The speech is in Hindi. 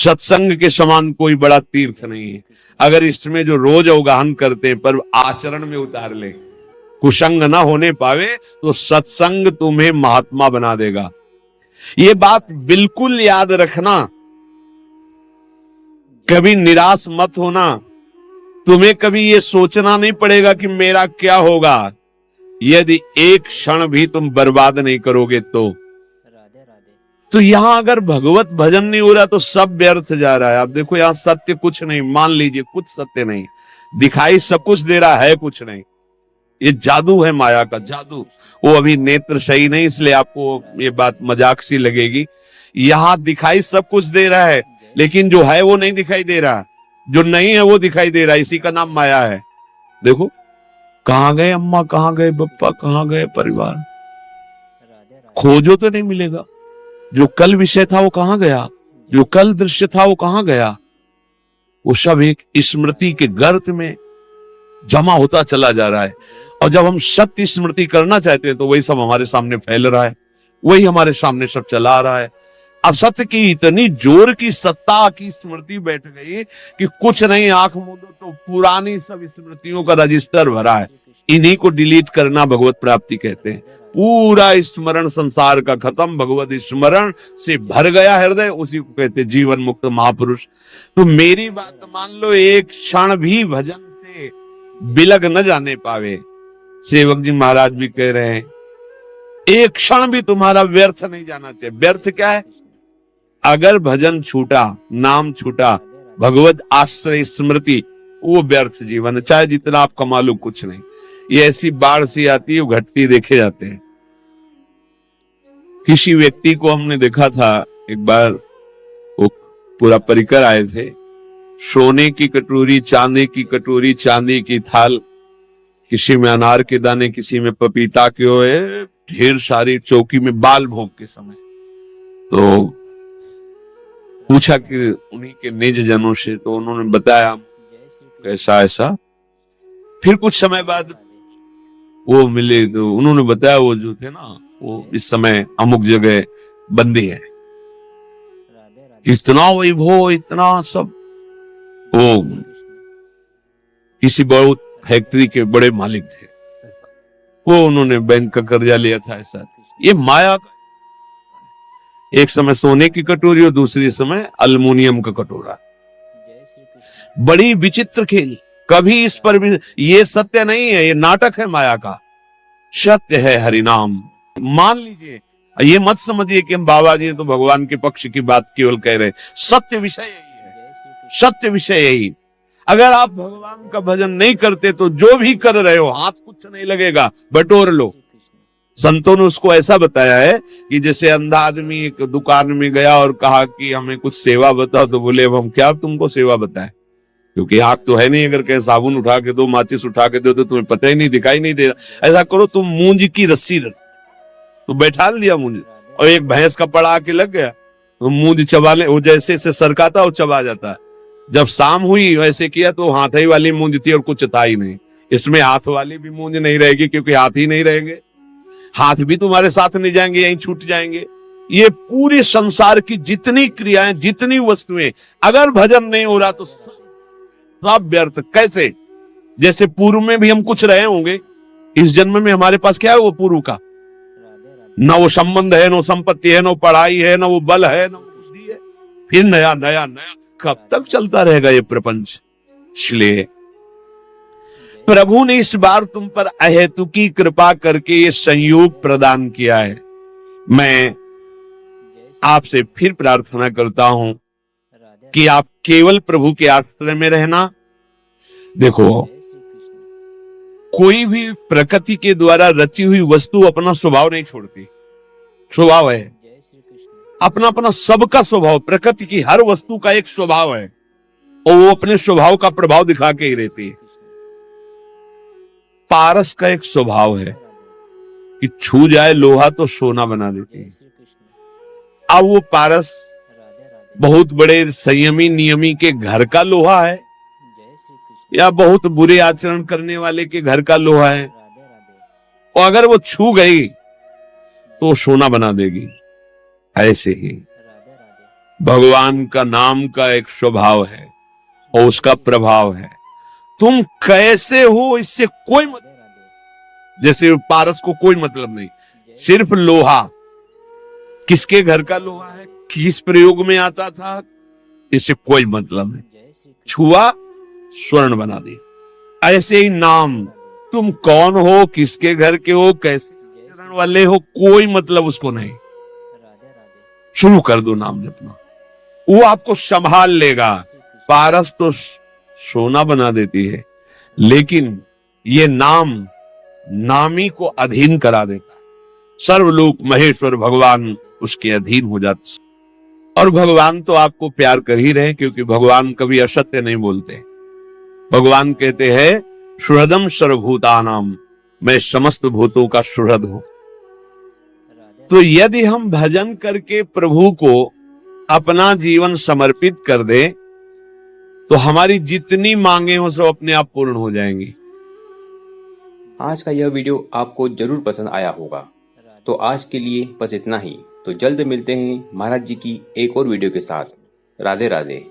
सत्संग के समान कोई बड़ा तीर्थ नहीं है। अगर इसमें जो रोज अवगाहन करते हैं पर आचरण में उतार ले, कुसंग ना होने पावे, तो सत्संग तुम्हें महात्मा बना देगा। ये बात बिल्कुल याद रखना, कभी निराश मत होना। तुम्हें कभी ये सोचना नहीं पड़ेगा कि मेरा क्या होगा। यदि एक क्षण भी तुम बर्बाद नहीं करोगे तो यहां अगर भगवत भजन नहीं हो रहा तो सब व्यर्थ जा रहा है। आप देखो यहां सत्य कुछ नहीं, मान लीजिए कुछ सत्य नहीं, दिखाई सब कुछ दे रहा है, कुछ नहीं। ये जादू है, माया का जादू। वो अभी नेत्र सही नहीं, इसलिए आपको ये बात मजाक सी लगेगी। यहां दिखाई सब कुछ दे रहा है, लेकिन जो है वो नहीं दिखाई दे रहा, जो नहीं है वो दिखाई दे रहा है। इसी का नाम माया है। देखो कहां गए अम्मा, कहां गए पप्पा, कहां गए परिवार, खोजो तो नहीं मिलेगा। जो कल विषय था वो कहां गया, जो कल दृश्य था वो कहां गया। वो सब एक स्मृति के गर्त में जमा होता चला जा रहा है। और जब हम सत्य स्मृति करना चाहते हैं तो वही सब हमारे सामने फैल रहा है, वही हमारे सामने सब चला रहा है। असत्य की इतनी जोर की सत्ता की स्मृति बैठ गई कि कुछ नहीं, आंख मूंदो तो पुरानी सब स्मृतियों का रजिस्टर भरा है। इन्हीं को डिलीट करना भगवत प्राप्ति कहते हैं। पूरा स्मरण संसार का खत्म, भगवत स्मरण से भर गया हृदय, उसी को कहते जीवन मुक्त महापुरुष। तो मेरी बात मान लो, एक क्षण भी भजन से बिलग न जाने पावे। सेवक जी महाराज भी कह रहे हैं, एक क्षण भी तुम्हारा व्यर्थ नहीं जाना चाहिए। व्यर्थ क्या है? अगर भजन छूटा, नाम छूटा, भगवत आश्रय स्मृति, वो व्यर्थ जीवन है। चाहे जितना आप कमा लो, कुछ नहीं। ये ऐसी बाढ़ सी आती है, घटती देखे जाते हैं। किसी व्यक्ति को हमने देखा था एक बार, वो पूरा परिकर आए थे, सोने की कटोरी, चांदी की कटोरी, चांदी की थाल, किसी में अनार के दाने, किसी में पपीता के हुए, ढेर सारी चौकी में बाल भोग के समय। तो पूछा कि उन्हीं के निज जनों से, तो उन्होंने बताया कैसा ऐसा। फिर कुछ समय बाद वो मिले तो उन्होंने बताया वो जो थे ना, वो इस समय अमुक जगह बंदी है। इतना वैभव, इतना सब। वो किसी बहुत फैक्ट्री के बड़े मालिक थे, वो उन्होंने बैंक का कर्जा लिया था। ऐसा ये माया का, एक समय सोने की कटोरी और दूसरी समय अल्युमिनियम का कटोरा। बड़ी विचित्र खेल। कभी इस पर भी, ये सत्य नहीं है, ये नाटक है माया का। सत्य है हरिनाम। मान लीजिए, ये मत समझिए कि हम बाबा जी तो भगवान के पक्ष की बात केवल कह रहे। सत्य विषय यही है, सत्य विषय यही। अगर आप भगवान का भजन नहीं करते तो जो भी कर रहे हो हाथ कुछ नहीं लगेगा, बटोर लो। संतों ने उसको ऐसा बताया है कि जैसे अंधा आदमी एक दुकान में गया और कहा कि हमें कुछ सेवा बताओ, तो बोले अब हम क्या तुमको सेवा बताएं, क्योंकि आंख तो है नहीं। अगर कहीं साबुन उठा के दो, माचिस उठा के दो, तो तुम्हें पता ही नहीं, दिखाई नहीं दे रहा। ऐसा करो, तुम मूंज की रस्सी रख, तो बैठा दिया मूंज, और एक भैंस का पड़ा आके लग गया, तो मूंज चबाले, वो जैसे से सरकाता वो चबा जाता है। जब शाम हुई वैसे किया तो हाथ ही वाली मूंज थी और कुछ था ही नहीं। इसमें हाथ वाली भी मूंज नहीं रहेगी, क्योंकि हाथ ही नहीं रहेंगे, हाथ भी तुम्हारे साथ नहीं जाएंगे, यहीं छूट जाएंगे। ये पूरे संसार की जितनी क्रियाएं, जितनी वस्तुएं, अगर भजन नहीं हो रहा तो सब व्यर्थ। कैसे? जैसे पूर्व में भी हम कुछ रहे होंगे, इस जन्म में हमारे पास क्या है वो पूर्व का, ना वो संबंध है, ना संपत्ति है, ना पढ़ाई है, ना वो बल है, ना वो बुद्धि है। फिर नया नया नया, कब तक चलता रहेगा ये प्रपंच? इसलिए प्रभु ने इस बार तुम पर अहेतुकी कृपा करके ये संयोग प्रदान किया है। मैं आपसे फिर प्रार्थना करता हूं कि आप केवल प्रभु के आश्रय में रहना। देखो, कोई भी प्रकृति के द्वारा रची हुई वस्तु अपना स्वभाव नहीं छोड़ती। स्वभाव है अपना अपना, सबका स्वभाव, प्रकृति की हर वस्तु का एक स्वभाव है, और वो अपने स्वभाव का प्रभाव दिखा के ही रहती है। पारस का एक स्वभाव है कि छू जाए लोहा तो सोना बना देती है। अब वो पारस बहुत बड़े संयमी नियमी के घर का लोहा है, या बहुत बुरे आचरण करने वाले के घर का लोहा है, और अगर वो छू गई तो सोना बना देगी। ऐसे ही भगवान का नाम का एक स्वभाव है और उसका प्रभाव है। तुम कैसे हो इससे कोई मतलब, जैसे पारस को कोई मतलब नहीं, सिर्फ लोहा, किसके घर का लोहा है, किस प्रयोग में आता था, इससे कोई मतलब नहीं, छुआ स्वर्ण बना दिया। ऐसे ही नाम, तुम कौन हो, किसके घर के हो, कैसे चरण वाले हो, कोई मतलब उसको नहीं। शुरू कर दो नाम जपना, वो आपको संभाल लेगा। पारस तो सोना बना देती है, लेकिन ये नाम नामी को अधीन करा देता है। सर्वलोक महेश्वर भगवान उसके अधीन हो जाते। और भगवान तो आपको प्यार कर ही रहे, क्योंकि भगवान कभी असत्य नहीं बोलते। भगवान कहते हैं सुहृदम सर्वभूतानाम, मैं समस्त भूतों का सुहृद हूं। तो यदि हम भजन करके प्रभु को अपना जीवन समर्पित कर दे, तो हमारी जितनी मांगे हो सब अपने आप पूर्ण हो जाएंगी। आज का यह वीडियो आपको जरूर पसंद आया होगा। तो आज के लिए बस इतना ही। तो जल्द मिलते हैं महाराज जी की एक और वीडियो के साथ। राधे राधे।